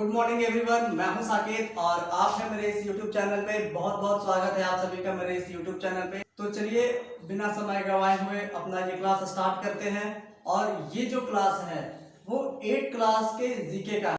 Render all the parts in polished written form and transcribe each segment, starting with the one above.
Good morning everyone, मैं हूं साकेत और आप हैं मेरे इस YouTube चैनल पे। बहुत बहुत स्वागत है आप सभी का मेरे इस YouTube चैनल पे। तो चलिए बिना समय गवाए हुए अपना ये क्लास स्टार्ट करते हैं। और ये जो क्लास है वो 8 क्लास के जीके का है।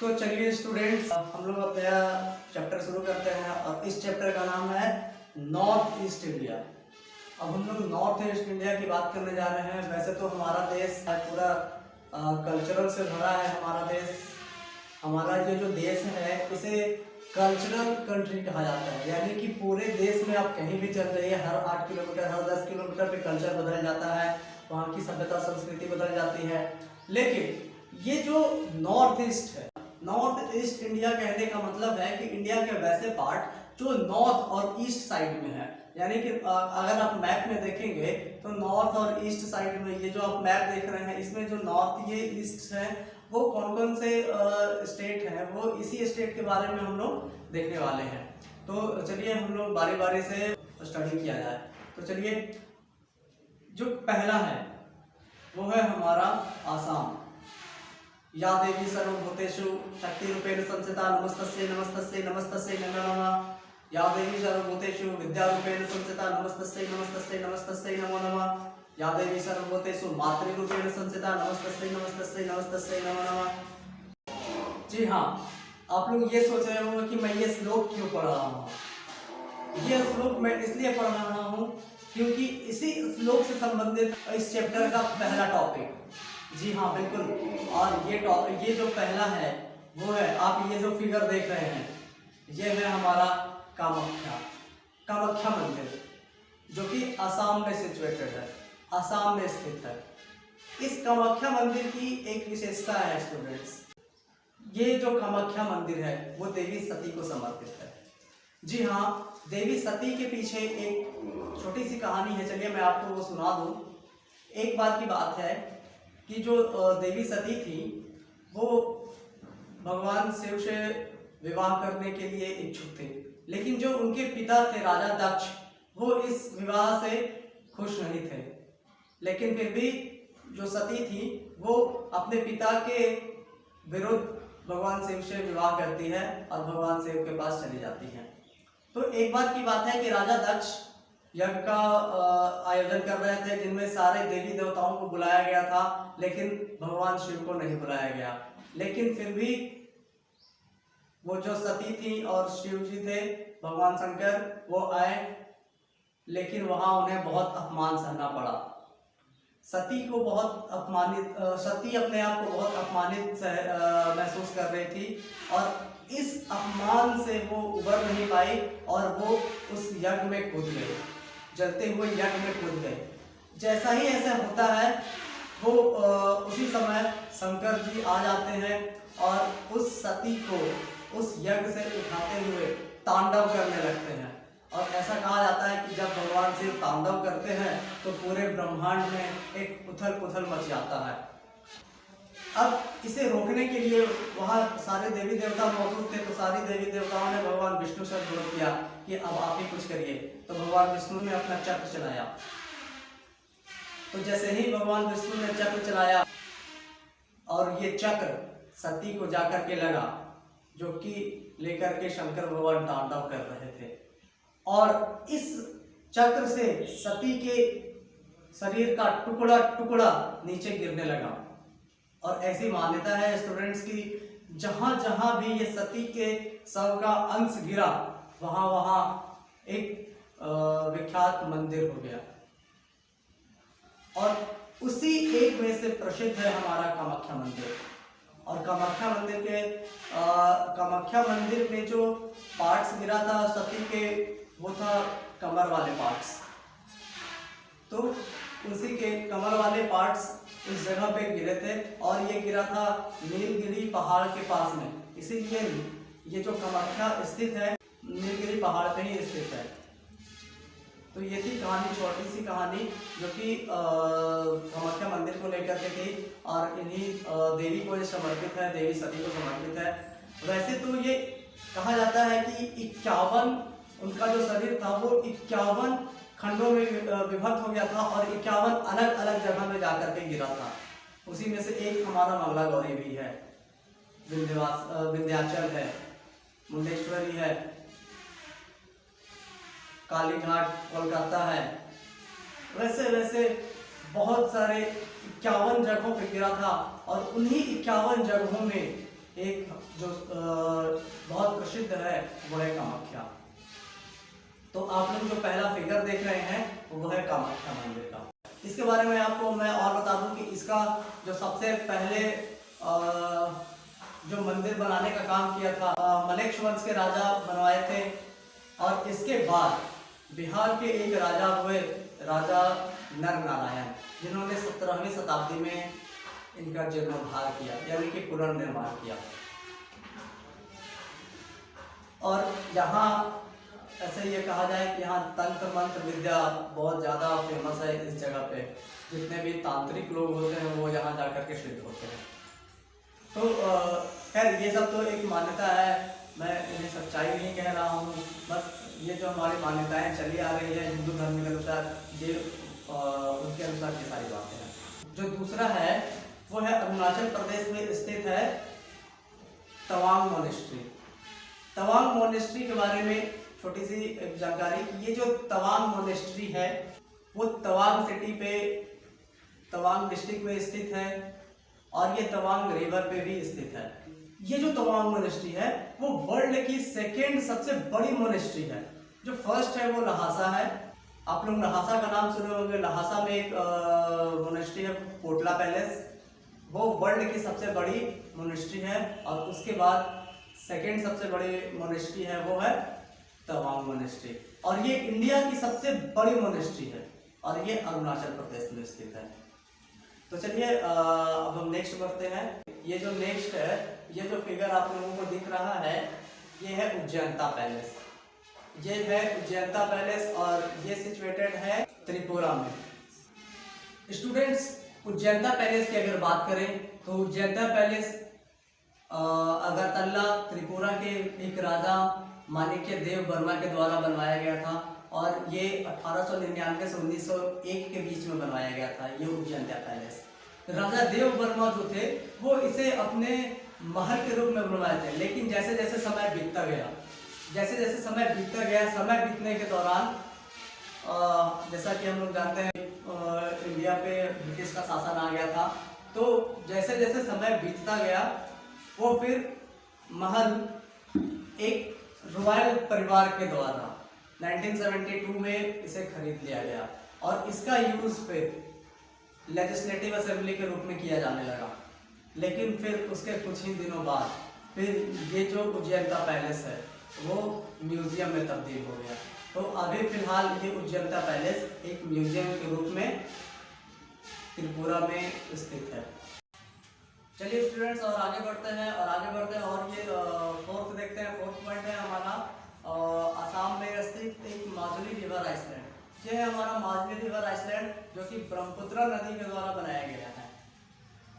तो चलिए स्टूडेंट्स, हम लोग अपना चैप्टर शुरू करते हैं और इस चैप्टर का नाम है नॉर्थ ईस्ट इंडिया। अब हम लोग नॉर्थ ईस्ट इंडिया की बात करने जा रहे हैं। वैसे तो हमारा देश पूरा कल्चरल से भरा है। हमारा देश, हमारा ये जो देश है इसे कल्चरल कंट्री कहा जाता है। यानी कि पूरे देश में आप कहीं भी चल जाइए, हर 8 किलोमीटर हर 10 किलोमीटर पे कल्चर बदल जाता है, वहाँ की सभ्यता संस्कृति बदल जाती है। लेकिन ये जो नॉर्थ ईस्ट है, नॉर्थ ईस्ट इंडिया कहने का मतलब है कि इंडिया के वैसे पार्ट जो नॉर्थ और ईस्ट साइड में है। यानी कि अगर आप मैप में देखेंगे तो नॉर्थ और ईस्ट साइड में ये जो आप मैप देख रहे हैं, इसमें जो नॉर्थ ये ईस्ट है वो कौन कौन से स्टेट हैं, वो इसी स्टेट के बारे में हम लोग देखने वाले हैं। तो चलिए हम लोग बारी बारी से स्टडी किया जाए। तो चलिए, जो पहला है वो है हमारा आसाम। या देवी सर्वभूतेषु शक्तिरूपेण संस्थिता नमस्तस्यै नमस्तस्यै नमस्तस्यै नमो नमः। या देवी सर्वभूतेषु विद्यारूपेण संस्थिता नमस्तस्यै नमस्तस्यै नमस्तस्यै नमो नमः। या देवी सर्वभूतेषु मातृरूपेण संस्थिता नमस्तस्यै नमस्तस्यै नमस्तस्यै नमो नमः। जी हाँ, आप लोग ये सोच रहे होंगे कि मैं ये श्लोक क्यों पढ़ रहा हूँ। ये श्लोक मैं इसलिए पढ़ रहा हूँ क्योंकि इसी श्लोक से संबंधित इस चैप्टर का पहला टॉपिक। जी हाँ बिल्कुल। और ये जो पहला है वो है, आप ये जो फिगर देख रहे हैं ये है हमारा कामाख्या मंदिर, जो कि असम में सिचुएटेड है, असम में स्थित है। इस कामाख्या मंदिर की एक विशेषता है स्टूडेंट्स, ये जो कामाख्या मंदिर है वो देवी सती को समर्पित है। जी हाँ, देवी सती के पीछे एक छोटी सी कहानी है, चलिए मैं आपको वो सुना दूं। एक बार की बात है कि जो देवी सती थी वो भगवान शिव से विवाह करने के लिए इच्छुक थे, लेकिन जो उनके पिता थे राजा दक्ष, वो इस विवाह से खुश नहीं थे। लेकिन फिर भी जो सती थी वो अपने पिता के विरुद्ध भगवान शिव से विवाह करती है और भगवान शिव के पास चली जाती है। तो एक बार की बात है कि राजा दक्ष यज्ञ का आयोजन कर रहे थे, जिनमें सारे देवी देवताओं को बुलाया गया था, लेकिन भगवान शिव को नहीं बुलाया गया। लेकिन फिर भी वो जो सती थी और शिव जी थे, भगवान शंकर, वो आए, लेकिन वहां उन्हें बहुत अपमान सहना पड़ा। सती को बहुत अपमानित, सती अपने आप को बहुत अपमानित महसूस कर रही थी और इस अपमान से वो उबर नहीं पाई और वो उस यज्ञ में कूद गई, जलते हुए यज्ञ में कूद गए। जैसा ही ऐसा होता है वो उसी समय शंकर जी आ जाते हैं और उस सती को उस यज्ञ से उठाते हुए तांडव करने लगते हैं। और ऐसा कहा जाता है कि जब भगवान शिव तांडव करते हैं तो पूरे ब्रह्मांड में एक उथल पुथल मच जाता है। अब इसे रोकने के लिए वहाँ सारे देवी देवता मौजूद थे, तो सारी देवी देवताओं ने भगवान विष्णु से अनुरोध किया कि अब आप ही कुछ करिए। तो भगवान विष्णु ने अपना चक्र चलाया। तो जैसे ही भगवान विष्णु ने चक्र चलाया और ये चक्र सती को जाकर के लगा, जो कि लेकर के शंकर भगवान तांडव कर रहे थे, और इस चक्र से सती के शरीर का टुकड़ा टुकड़ा नीचे गिरने लगा। और ऐसी मान्यता है स्टूडेंट्स की, जहां जहां भी ये सती के शव का अंश गिरा वहां वहां एक विख्यात मंदिर हो गया। और उसी एक में से प्रसिद्ध है हमारा कामाख्या मंदिर। और कामाख्या मंदिर में जो पार्ट्स गिरा था सती के, वो था कमर वाले पार्ट्स। तो उसी के कमर वाले पार्ट्स इस जगह पे गिरे थे और ये गिरा था नीलगिरी पहाड़ के पास में। इसीलिए ये जो कामाख्या स्थित है नीलगिरी पहाड़ पे ही स्थित है। तो ये थी कहानी, छोटी सी कहानी, जो कि कामाख्या मंदिर को लेकर के थी और इन्हीं देवी को ये समर्पित है, देवी सती को समर्पित है। वैसे तो ये कहा जाता है कि 51 उनका जो शरीर था वो 51 खंडों में विभक्त हो गया था और 51 अलग अलग जगह में जाकर के गिरा था। उसी में से एक हमारा मंगला गौरी भी है। विंध्याचल है, मुंडेश्वरी है, कालीघाट कोलकाता है। वैसे वैसे बहुत सारे 51 जगहों पे गिरा था और उन्हीं 51 जगहों में एक जो बहुत प्रसिद्ध है वो है कामाख्या। तो आप लोग जो पहला फिगर देख रहे हैं वो है कामाख्या मंदिर का। इसके बारे में आपको मैं और बता दूं कि इसका जो सबसे पहले जो मंदिर बनाने का काम किया था मलेक्ष वंश के राजा बनवाए थे। और इसके बाद बिहार के एक राजा हुए राजा नर नारायण, जिन्होंने 17वीं शताब्दी में इनका जीर्णोद्धार किया, यानी कि पुनर्निर्माण किया। और यहाँ ऐसे ये कहा जाए कि यहाँ तंत्र मंत्र विद्या बहुत ज़्यादा फेमस है इस जगह पे। जितने भी तांत्रिक लोग होते हैं वो यहाँ जाकर के सिद्ध होते हैं। तो खैर ये सब तो एक मान्यता है, मैं इन्हें सच्चाई नहीं कह रहा हूँ। बस ये जो हमारी मान्यताएं चली आ रही है हिंदू धर्म के अनुसार, ये उनके अनुसार ये सारी बातें हैं। जो दूसरा है वो है अरुणाचल प्रदेश में स्थित है तवांग मोनेस्ट्री। तवांग मोनेस्ट्री के बारे में छोटी सी एक जानकारी कि ये जो तवांग मोनेस्ट्री है वो तवांग सिटी पे, तवांग डिस्ट्रिक्ट में स्थित है और ये तवांग रिवर पे भी स्थित है। ये जो तवांग मोनेस्ट्री है वो वर्ल्ड की सेकेंड सबसे बड़ी मोनेस्ट्री है। जो फर्स्ट है वो लहासा है। आप लोग लहासा का नाम सुने होंगे। लहासा में एक मोनेस्ट्री है कोटला पैलेस, वो वर्ल्ड की सबसे बड़ी मोनेस्ट्री है। और उसके बाद सेकेंड सबसे बड़ी मोनेस्ट्री है वो है तवांग मोनेस्ट्री। और ये इंडिया की सबसे बड़ी मोनेस्ट्री है और ये अरुणाचल प्रदेश में स्थित है। तो चलिए अब हम नेक्स्ट बढ़ते हैं। ये जो नेक्स्ट है, ये जो फिगर आप लोगों को दिख रहा है ये है उज्जैनता पैलेस। ये है उज्जैनता पैलेस और ये सिचुएटेड है त्रिपुरा में। स्टूडेंट्स, उज्जैनता पैलेस की अगर बात करें तो उज्जैनता पैलेस अगरतला त्रिपुरा के एक राजा माणिक्य देव वर्मा के द्वारा बनवाया गया था और ये 1899 से 1901 के बीच में बनवाया गया था। ये उज्जैनता पैलेस राजा देव वर्मा जो थे वो इसे अपने महल के रूप में बनवाए थे। लेकिन जैसे जैसे समय बीतता गया, समय बीतने के दौरान जैसा कि हम लोग जानते हैं इंडिया पे ब्रिटिश का शासन आ गया था। तो जैसे जैसे समय बीतता गया वो फिर महल एक रॉयल परिवार के द्वारा 1972 में इसे खरीद लिया गया और इसका यूज फिर लेजिस्लेटिव असेंबली के रूप में किया जाने लगा। लेकिन फिर उसके कुछ ही दिनों बाद फिर ये जो उज्जैनता पैलेस है वो म्यूजियम में तब्दील हो गया। तो अभी फिलहाल ये उज्जैनता पैलेस एक म्यूजियम के रूप में त्रिपुरा में स्थित है। चलिए स्टूडेंट्स और आगे बढ़ते हैं और ये फोर्थ देखते हैं। फोर्थ पॉइंट है हमारा असम में स्थित एक माजुली रिवर आइसलैंड। ये है हमारा माजुली रिवर आइसलैंड जो कि ब्रह्मपुत्र नदी के द्वारा बनाया गया है।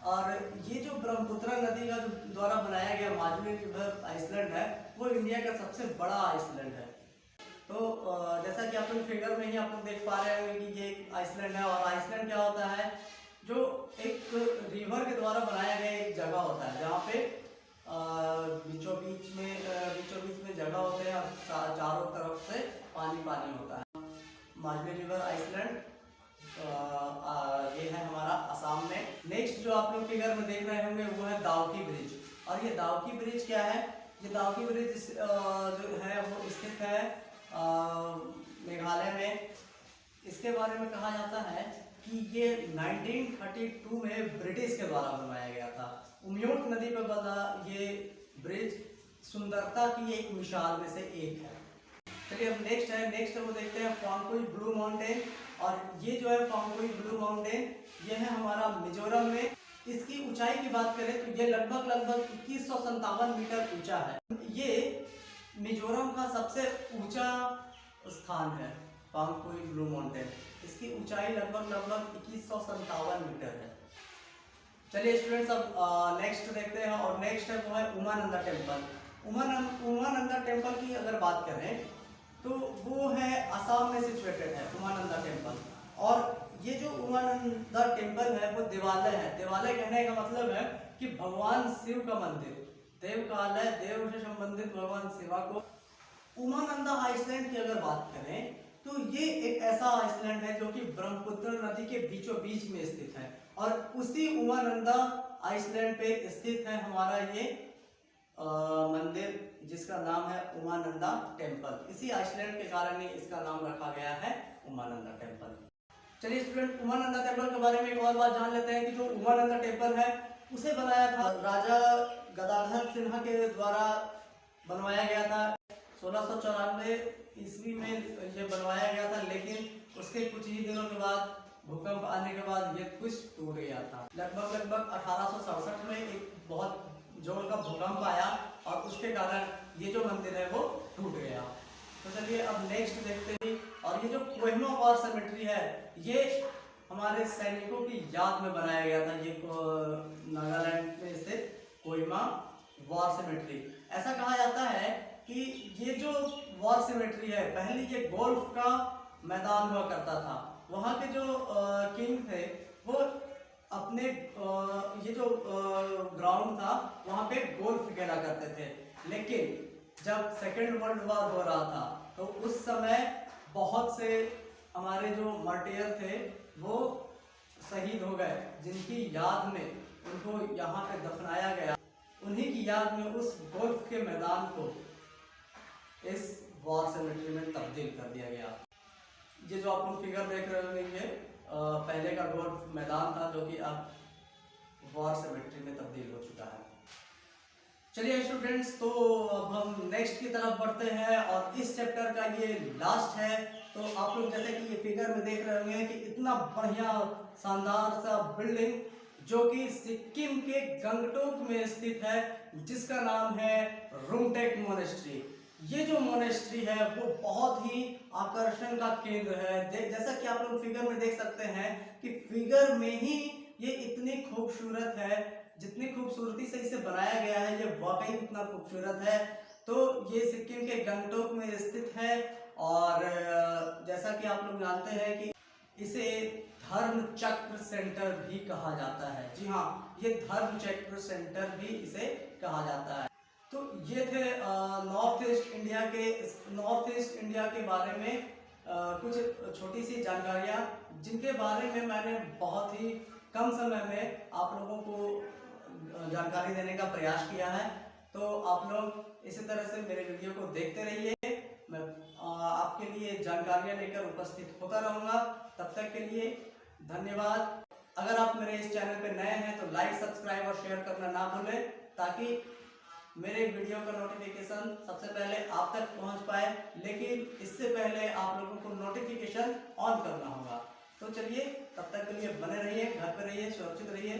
और ये जो ब्रह्मपुत्र नदी का द्वारा बनाया गया माजुली रिवर आइसलैंड है वो इंडिया का सबसे बड़ा आइसलैंड है। तो जैसा कि आप लोग फिगर में ही आप लोग देख पा रहे होंगे कि ये एक आइसलैंड है। और आइसलैंड क्या होता है, जो एक रिवर के द्वारा बनाया गया एक जगह होता है जहाँ पे बीचों बीच में जगह होते हैं और चारों तरफ से पानी होता है। माजुली रिवर आइसलैंड ये है हमारा असम में। नेक्स्ट जो आप लोग फिगर में देख रहे होंगे वो है दाउकी ब्रिज। और ये दाउकी ब्रिज क्या है, ये दाउकी ब्रिज जो है वो स्थित है मेघालय में। इसके बारे में कहा जाता है कि ये 1932 में ब्रिटिश के द्वारा बनवाया गया था। उमयोट नदी पर बना ये ब्रिज सुंदरता की एक मिसाल में से एक है। चलिए अब नेक्स्ट वो देखते हैं फांगकुई ब्लू माउंटेन। और ये जो है फांगकुई ब्लू माउंटेन ये है हमारा मिजोरम में। इसकी ऊंचाई की बात करें तो ये लगभग 2157 मीटर ऊंचा है। ये मिजोरम का सबसे ऊंचा स्थान है फांगकुई ब्लू माउंटेन। इसकी ऊंचाई लगभग 2157 मीटर है। चलिए स्टूडेंट्स अब नेक्स्ट देखते हैं और नेक्स्ट है वो है उमानंदा टेम्पल। उमानंदा टेम्पल की अगर बात करें तो वो है असम में सिचुएटेड है उमानंदा टेम्पल। और ये जो उमानंदा टेम्पल है वो देवालय है। देवालय कहने का मतलब है कि भगवान शिव का मंदिर। देव काल है, देव से संबंधित भगवान शिवा को। उमानंदा आइसलैंड की अगर बात करें तो ये एक ऐसा आइसलैंड है जो कि ब्रह्मपुत्र नदी के बीचों बीच में स्थित है, और उसी उमानंदा आइसलैंड पे स्थित है हमारा ये मंदिर जिसका नाम है उमानंदा टेम्पल। इसी आइसलैंड के कारण ही इसका नाम रखा गया है उमानंदा टेम्पल। चलिए स्टूडेंट, उमानंदा टेम्पल के बारे में एक और बात जान लेते हैं कि जो उमानंदा टेम्पल है उसे बनाया था राजा गदाधर सिन्हा के द्वारा बनवाया गया था। 1694 ईस्वी में ये बनवाया गया था, लेकिन उसके कुछ ही दिनों के बाद भूकंप आने के बाद ये कुछ टूट गया था। लगभग 1867 में एक बहुत जोर का भूकंप आया और उसके कारण ये जो मंदिर है वो टूट गया। तो चलिए अब नेक्स्ट देखते हैं। और ये जो कोहिमा वॉर सेमेट्री है ये हमारे सैनिकों की याद में बनाया गया था। ये नागालैंड में स्थित कोहिमा वॉर सेमेट्री। ऐसा कहा जाता है कि ये जो वॉर सेमेट्री है पहले ये गोल्फ का मैदान हुआ करता था। वहाँ के जो किंग थे वो अपने ये जो ग्राउंड था वहाँ पे गोल्फ खेला करते थे, लेकिन जब सेकेंड वर्ल्ड वॉर हो रहा था तो उस समय बहुत से हमारे जो मार्टियर थे वो शहीद हो गए, जिनकी याद में उनको यहाँ पे दफनाया गया। उन्हीं की याद में उस गोल्फ के मैदान को इस वॉर सेमेट्री में तब्दील कर दिया गया। ये जो आप लोग फिगर देख रहे होंगे ये पहले का गोल्फ मैदान था जो कि अब वॉर सेमेट्री में तब्दील हो चुका है। चलिए स्टूडेंट्स, तो अब हम नेक्स्ट की तरफ बढ़ते हैं और इस चैप्टर का ये लास्ट है। तो आप लोग जैसे कि ये फिगर में देख रहे होंगे कि इतना बढ़िया शानदार सा बिल्डिंग जो कि सिक्किम के गंगटोक में स्थित है जिसका नाम है रुंगटेक मोनेस्ट्री। ये जो मोनेस्ट्री है वो बहुत ही आकर्षण का केंद्र है। जैसा कि आप लोग फिगर में देख सकते हैं कि फिगर में ही ये इतनी खूबसूरत है, जितनी खूबसूरती से इसे बनाया गया है ये वाकई इतना खूबसूरत है। तो ये सिक्किम के गंगटोक में स्थित है और जैसा कि आप लोग जानते हैं कि इसे धर्म चक्र सेंटर भी कहा जाता है। जी हाँ, ये धर्म चक्र सेंटर भी इसे कहा जाता है। तो ये थे नॉर्थ ईस्ट इंडिया के बारे में कुछ छोटी सी जानकारियाँ जिनके बारे में मैंने बहुत ही कम समय में आप लोगों को जानकारी देने का प्रयास किया है। तो आप लोग इसी तरह से मेरे वीडियो को देखते रहिए। मैं आपके लिए जानकारियाँ लेकर उपस्थित होता रहूँगा। तब तक के लिए धन्यवाद। अगर आप मेरे इस चैनल पे नए हैं तो लाइक, सब्सक्राइब और शेयर करना ना भूलें ताकि मेरे वीडियो का नोटिफिकेशन सबसे पहले आप तक पहुंच पाए। लेकिन इससे पहले आप लोगों को नोटिफिकेशन ऑन करना होगा। तो चलिए, तब तक के लिए बने रहिए, घर पे रहिए, सुरक्षित रहिए।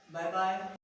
Bye bye.